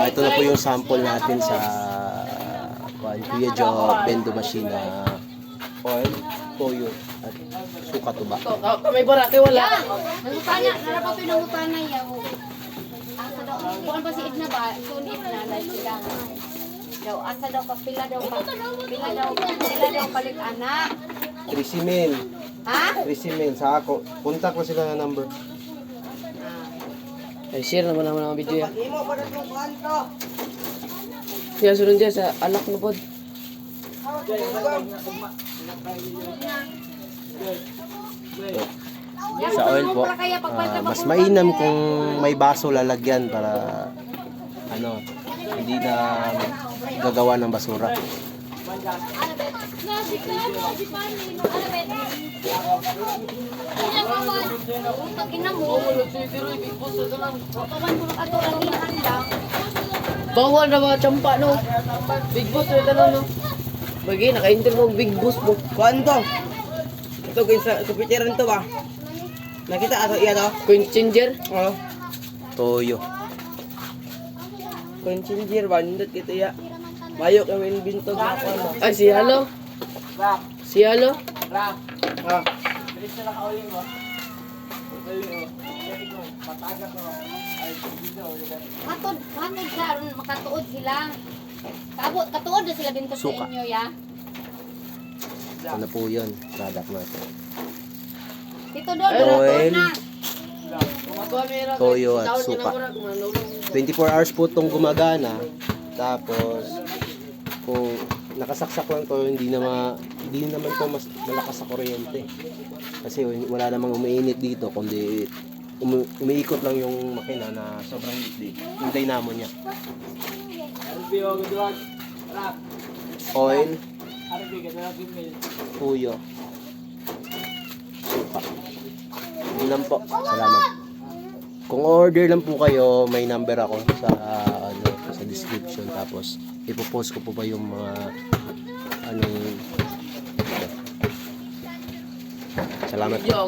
Ito na po yung sample natin sa Kuya Joe Bendo Machine na oil, toyo, at suka tuba. May barake wala. Nangutana, narapat yung nangutana yaw. Asa daw, bukan pa si Edna ba? Sunit na, dahil sila. Daw, asa daw ka, pila daw palit anak. 3 mil. Ha? 3 mil sa ako. Contact ko sila na number. Ay, share naman ang video yan. Kaya sunod dyan sa anak mo pod. Sa oil po, mas mainam kung may baso lalagyan para hindi na gagawa ng basura. Bawal na mga tsampa no. Big boss na ito no. Bagi, naka-interview ang big boss mo. Kuan to? Ito guys, sa picturean to ba? Nakita ato iya to? Queen changer. Oo. Toyo. Kuan changer bandot kito ya. Mayo kami bintog na kuan ba? Ay, si Halo. Si Halo. Ah. Hatod karon makatuod sila. Katuod na sila binto sa Suka. inyo, ya. Ano po yun? Product natin. Tito Dol, Oil. na. Toyo at suka. 24 hours po itong gumagana. Tapos, kung nakasaksak lang to, hindi naman to mas malakas sa kuryente. Kasi wala namang umiinit dito, kundi umiikot lang yung makina na sobrang liit. Yung dynamo niya. Oil, tuyo, suka. Yun lang po. Salamat. Kung order lang po kayo, may number ako sa description. Tapos ipopost ko po ba yung mga Salamat. Yo,